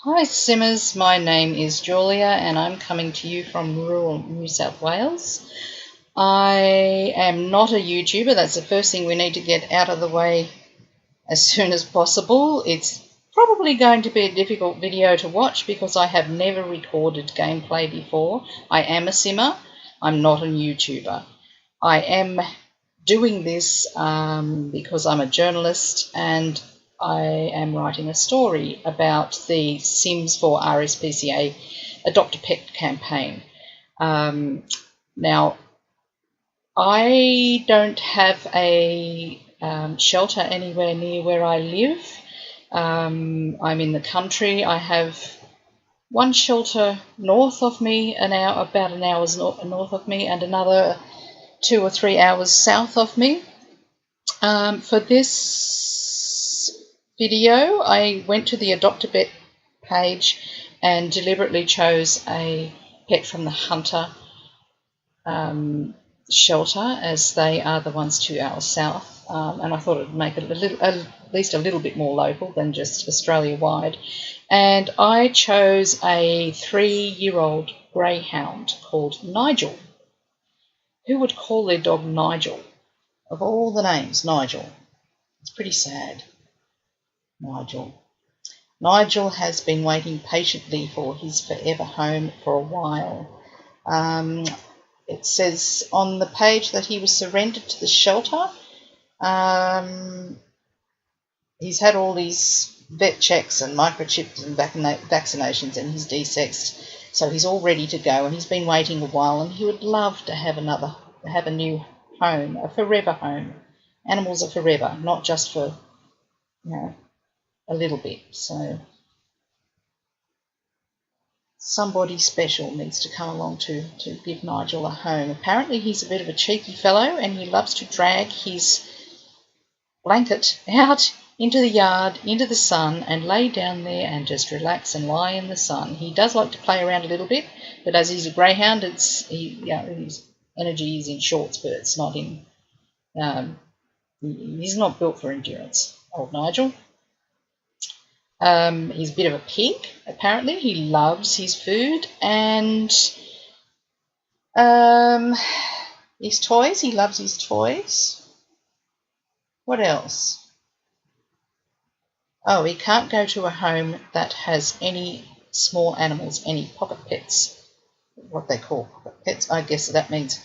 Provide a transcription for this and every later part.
Hi Simmers, my name is Julia and I'm coming to you from rural New South Wales. I am not a YouTuber, that's the first thing we need to get out of the way as soon as possible. It's probably going to be a difficult video to watch because I have never recorded gameplay before. I am a simmer, I'm not a YouTuber. I am doing this because I'm a journalist and I am writing a story about the Sims for RSPCA Adopt a Pet campaign. Now, I don't have a shelter anywhere near where I live. I'm in the country. I have one shelter north of me, about an hour's north of me, and another 2 or 3 hours south of me. For this video, I went to the Adopt a Pet page and deliberately chose a pet from the Hunter shelter, as they are the ones 2 hours south, and I thought it would make it at least a little bit more local than just Australia-wide. And I chose a 3-year-old greyhound called Nigel. Who would call their dog Nigel? Of all the names, Nigel. It's pretty sad. Nigel. Nigel has been waiting patiently for his forever home for a while. It says on the page that he was surrendered to the shelter. He's had all these vet checks and microchips and vaccinations, and he's desexed, so he's all ready to go, and he's been waiting a while, and he would love to have a new home, a forever home. Animals are forever, not just for, a little bit. So somebody special needs to come along to give Nigel a home. Apparently he's a bit of a cheeky fellow, and he loves to drag his blanket out into the yard, into the sun, and lay down there and just relax and lie in the sun. He does like to play around a little bit, but as he's a greyhound, his energy is in short spurts, not in. He's not built for endurance, old Nigel. He's a bit of a pig, apparently. He loves his food and his toys. He loves his toys. What else? Oh, he can't go to a home that has any small animals, any pocket pets. What they call pocket pets. I guess that means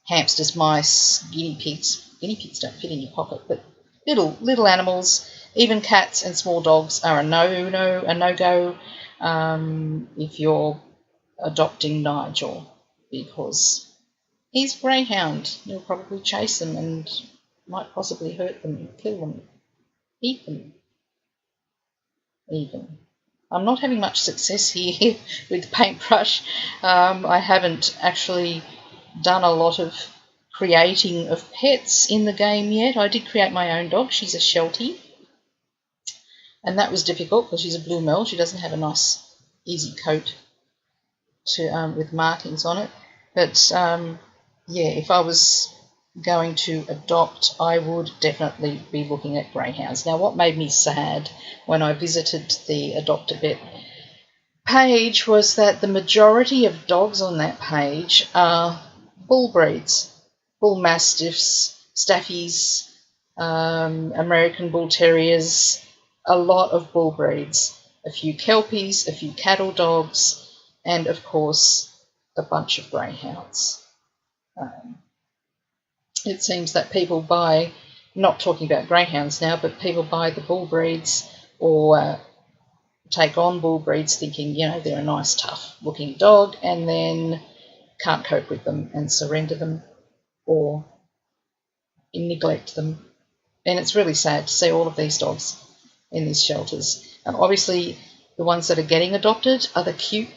hamsters, mice, guinea pigs. Guinea pigs don't fit in your pocket, but little animals, even cats and small dogs are a no-go if you're adopting Nigel, because he's a greyhound. He'll probably chase them and might possibly hurt them, kill them, eat them even. I'm not having much success here with the paintbrush. I haven't actually done a lot of creating of pets in the game yet. I did create my own dog. She's a Sheltie, and that was difficult because she's a blue mel. She doesn't have a nice easy coat with markings on it. But yeah, if I was going to adopt, I would definitely be looking at greyhounds. Now, what made me sad when I visited the Adopt a Pet page was that the majority of dogs on that page are bull breeds, bull mastiffs, staffies, American bull terriers, a lot of bull breeds, a few kelpies, a few cattle dogs, and of course a bunch of greyhounds. It seems that people buy, not talking about greyhounds now, but people buy the bull breeds or take on bull breeds thinking, they're a nice, tough-looking dog, and then can't cope with them and surrender them or neglect them. And it's really sad to see all of these dogs in these shelters. And obviously the ones that are getting adopted are the cute,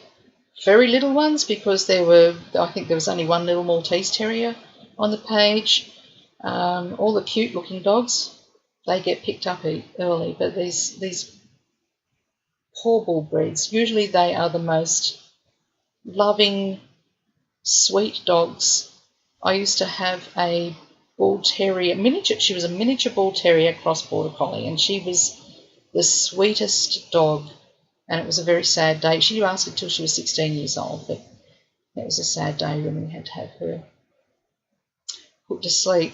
very little ones, because I think there was only one little Maltese Terrier on the page. All the cute-looking dogs, they get picked up early, but these poor bull breeds, usually they are the most loving, sweet dogs. I used to have a bull terrier, she was a miniature bull terrier cross border collie, and she was the sweetest dog And it was a very sad day. She lasted till she was 16 years old, but it was a sad day when we had to have her put to sleep.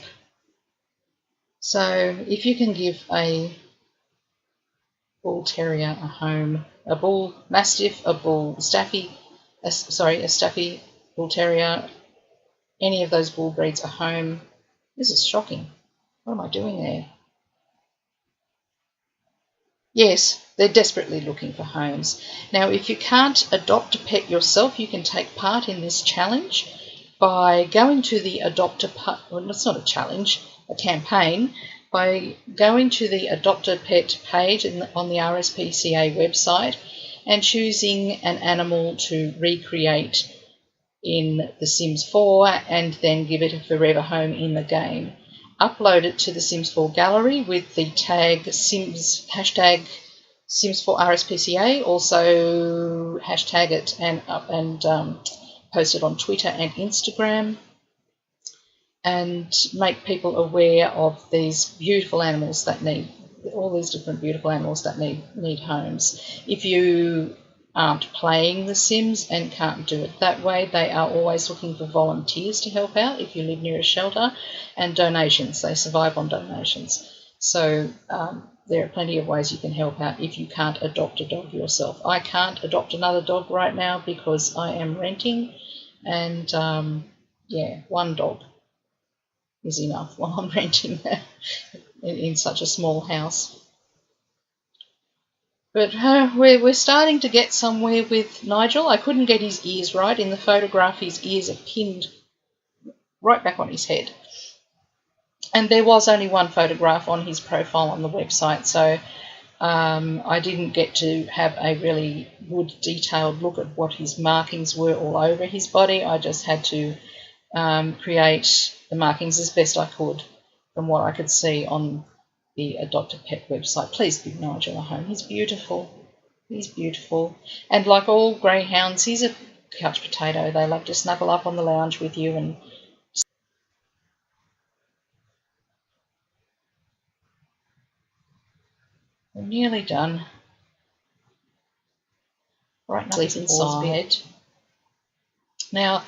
So if you can give a bull terrier a home, a bull mastiff, a bull staffy, a staffy bull terrier, any of those bull breeds a home. This is shocking. What am I doing there? Yes, they're desperately looking for homes. Now, if you can't adopt a pet yourself, you can take part in this challenge by going to the well, it's not a challenge, a campaign, by going to the Adopt a Pet page on the RSPCA website and choosing an animal to recreate in The Sims 4 and then give it a forever home in the game. Upload it to the Sims 4 gallery with the tag hashtag Sims4 RSPCA, also hashtag it and post it on Twitter and Instagram, and make people aware of these beautiful animals that need, all these different beautiful animals that need homes. If you aren't playing The Sims and can't do it that way, they are always looking for volunteers to help out if you live near a shelter, and donations. They survive on donations. So there are plenty of ways you can help out if you can't adopt a dog yourself. I can't adopt another dog right now because I am renting, and yeah, one dog is enough while I'm renting in such a small house. But we're starting to get somewhere with Nigel. I couldn't get his ears right. In the photograph, his ears are pinned right back on his head. And there was only one photograph on his profile on the website, so I didn't get to have a really good detailed look at what his markings were all over his body. I just had to create the markings as best I could from what I could see on the Adopt a Pet website. Please give Nigel a home. He's beautiful. He's beautiful. And like all greyhounds, he's a couch potato. They love to snuggle up on the lounge with you. And we're nearly done. Right now, sleep inside. Now,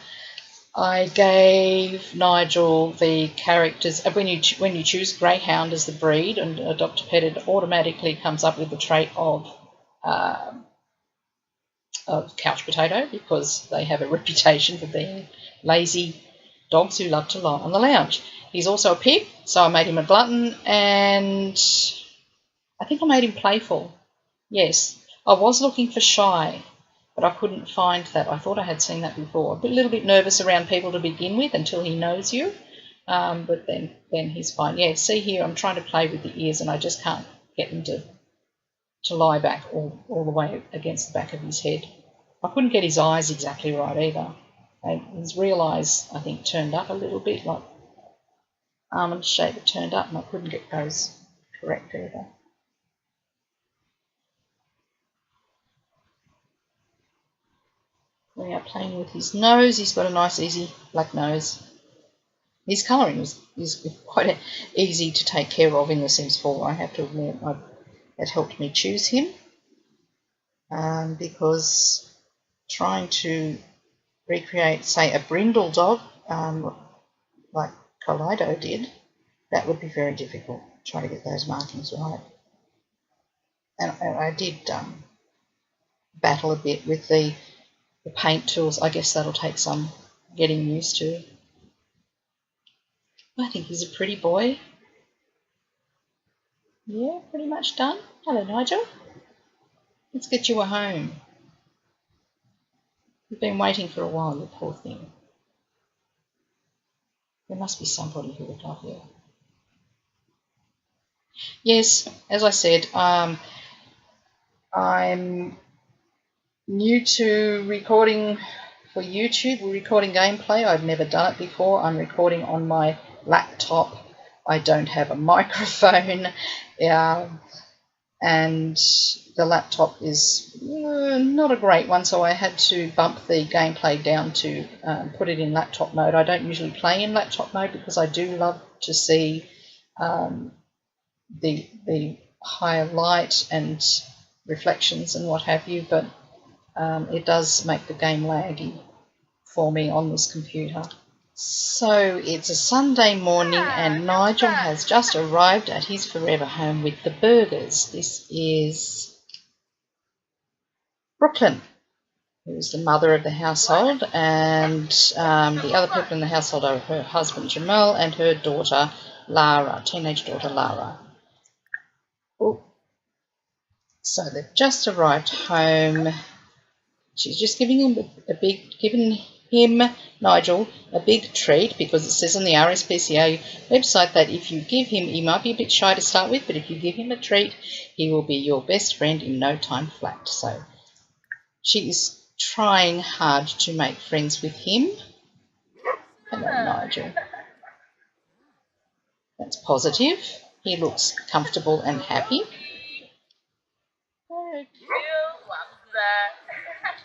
I gave Nigel the characters. When you choose greyhound as the breed and adopt a pet, it automatically comes up with the trait of couch potato, because they have a reputation for being lazy dogs who love to lie on the lounge. He's also a pig, so I made him a glutton, and I think I made him playful. Yes, I was looking for shy, but I couldn't find that. I thought I had seen that before. A little bit nervous around people to begin with until he knows you, but then he's fine. Yeah, see here, I'm trying to play with the ears and I just can't get him to lie back all the way against the back of his head. I couldn't get his eyes exactly right either. His real eyes, I think, turned up a little bit, like almond shape, it turned up, and I couldn't get those correct either. We are playing with his nose. He's got a nice, easy black nose. His colouring is quite easy to take care of in The Sims 4, I have to admit. It helped me choose him, because trying to recreate, say, a brindle dog, like Kaleido did, that would be very difficult, trying to get those markings right. And I did battle a bit with the paint tools. I guess that'll take some getting used to. I think he's a pretty boy. Yeah, pretty much done. Hello, Nigel. Let's get you a home. You've been waiting for a while, you poor thing. There must be somebody who would love you. Yes, as I said, I'm new to recording for YouTube. We're recording gameplay. I've never done it before. I'm recording on my laptop. I don't have a microphone, and the laptop is not a great one, so I had to bump the gameplay down to put it in laptop mode. I don't usually play in laptop mode because I do love to see the higher light and reflections and what have you, but it does make the game laggy for me on this computer. So it's a Sunday morning and Nigel has just arrived at his forever home with the burgers. This is Brooklyn, who's the mother of the household, and the other people in the household are her husband Jamal and her daughter Lara, teenage daughter Lara. Oh. So they've just arrived home. She's just giving him, Nigel, a big treat, because it says on the RSPCA website that if you give him, he might be a bit shy to start with, but if you give him a treat, he will be your best friend in no time flat. So she is trying hard to make friends with him. Hello, Nigel. That's positive. He looks comfortable and happy.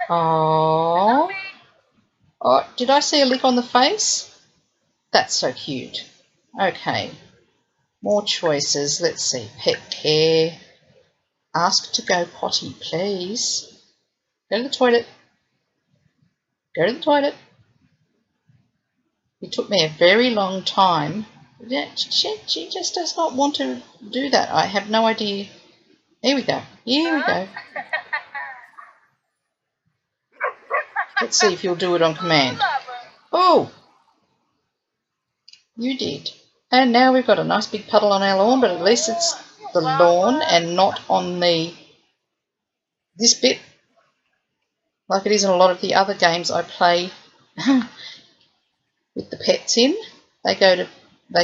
Oh, did I see a lick on the face? That's so cute. Okay, more choices. Let's see. Pet care. Ask to go potty, please. Go to the toilet. Go to the toilet. It took me a very long time. She just does not want to do that. I have no idea. Here we go. Here we go. Let's see if you'll do it on command. Oh! You did. And now we've got a nice big puddle on our lawn, but at least it's the lawn and not on this bit, like it is in a lot of the other games I play with the pets in. They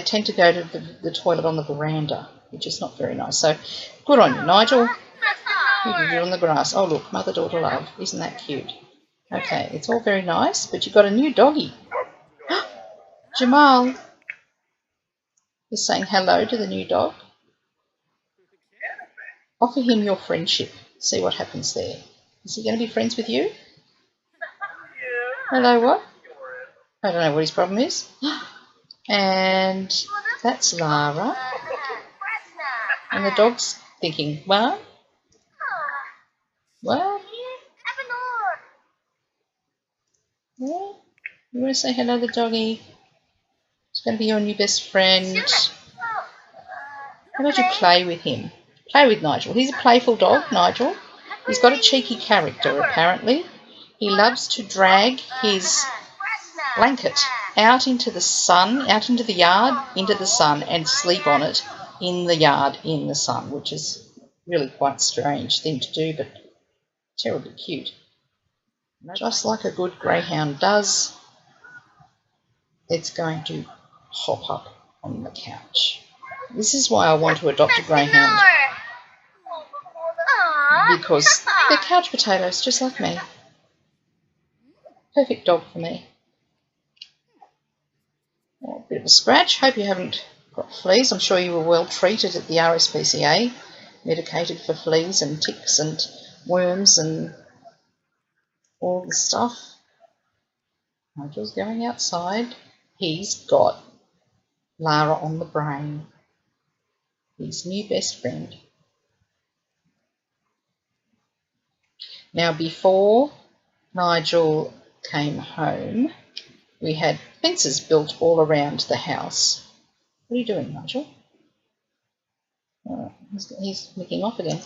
tend to go to the toilet on the veranda, which is not very nice. So good on you, Nigel. You can do it on the grass. Oh look, mother-daughter love. Isn't that cute? Okay, it's all very nice, but you've got a new doggy. Jamal is saying hello to the new dog. Offer him your friendship. See what happens there. Is he going to be friends with you? Hello, what? I don't know what his problem is. And that's Lara. And the dog's thinking, what? What? What? You want to say hello to the doggy? It's going to be your new best friend. How about you play with him? Play with Nigel. He's a playful dog, Nigel. He's got a cheeky character, apparently. He loves to drag his blanket out into the sun, out into the yard, into the sun, and sleep on it in the yard, in the sun, which is really quite a strange thing to do, but terribly cute. Just like a good greyhound does, it's going to hop up on the couch. This is why I want to adopt a greyhound, because they're couch potatoes just like me. Perfect dog for me. Oh, a bit of a scratch. Hope you haven't got fleas. I'm sure you were well treated at the RSPCA, medicated for fleas and ticks and worms and all the stuff. Nigel's going outside. He's got Lara on the brain, his new best friend. Now, before Nigel came home, we had fences built all around the house. What are you doing, Nigel? Oh, he's licking off again.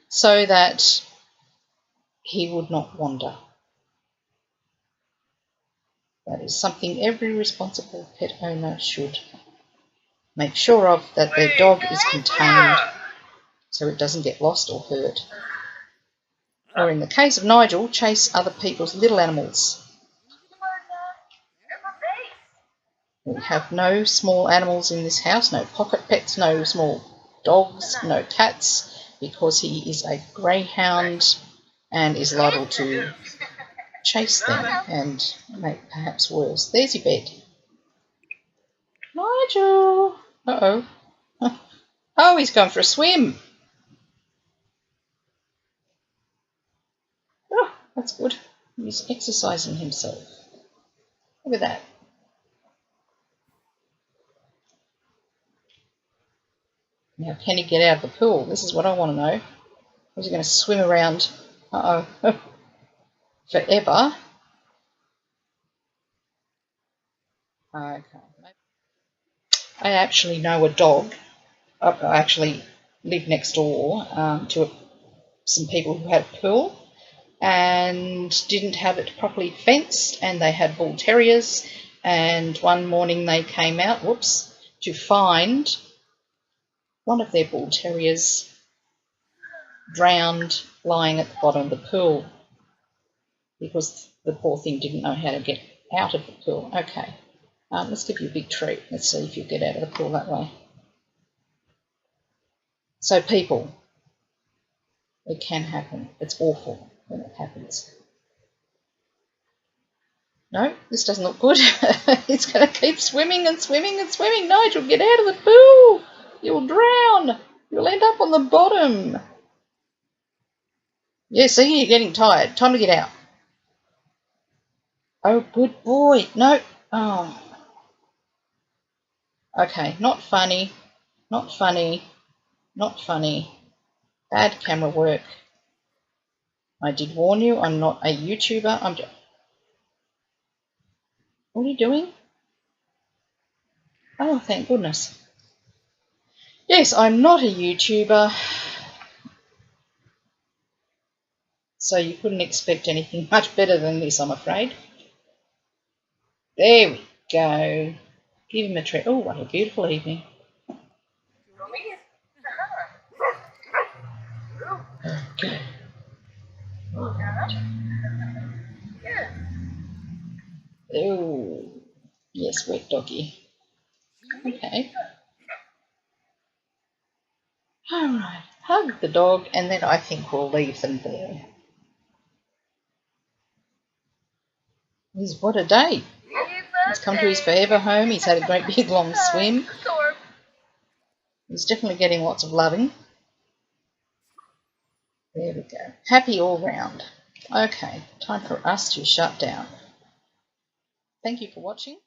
So that he would not wander. That is something every responsible pet owner should make sure of, that their dog is contained so it doesn't get lost or hurt. Or in the case of Nigel, chase other people's little animals. We have no small animals in this house, no pocket pets, no small dogs, no cats, because he is a greyhound and is liable to chase them and make perhaps worse. There's your bed. Nigel! Uh-oh. Oh, he's gone for a swim. Oh, that's good. He's exercising himself. Look at that. Now, can he get out of the pool? This is what I want to know. Or is he going to swim around? Uh-oh. Forever. Okay. I actually know a dog. I actually live next door to some people who had a pool and didn't have it properly fenced, and they had bull terriers, and one morning they came out, to find one of their bull terriers drowned lying at the bottom of the pool because the poor thing didn't know how to get out of the pool. Okay, let's give you a big treat. Let's see if you get out of the pool that way. So people, it can happen. It's awful when it happens. No, this doesn't look good. It's going to keep swimming and swimming and swimming. Nigel, get out of the pool. You'll drown. You'll end up on the bottom. Yeah, see, you're getting tired. Time to get out. Oh, good boy. No. Oh. Okay, not funny. Not funny. Not funny. Bad camera work. I did warn you, I'm not a YouTuber. What are you doing? Oh, thank goodness. Yes, I'm not a YouTuber, so you couldn't expect anything much better than this, I'm afraid. There we go. Give him a treat. Oh, what a beautiful evening. Okay. Oh, yes, wet doggy. Okay. All right. Hug the dog, and then I think we'll leave them there. What a day. He's come to his forever home. He's had a great big long swim. He's definitely getting lots of loving. There we go. Happy all round. Okay, time for us to shut down. Thank you for watching.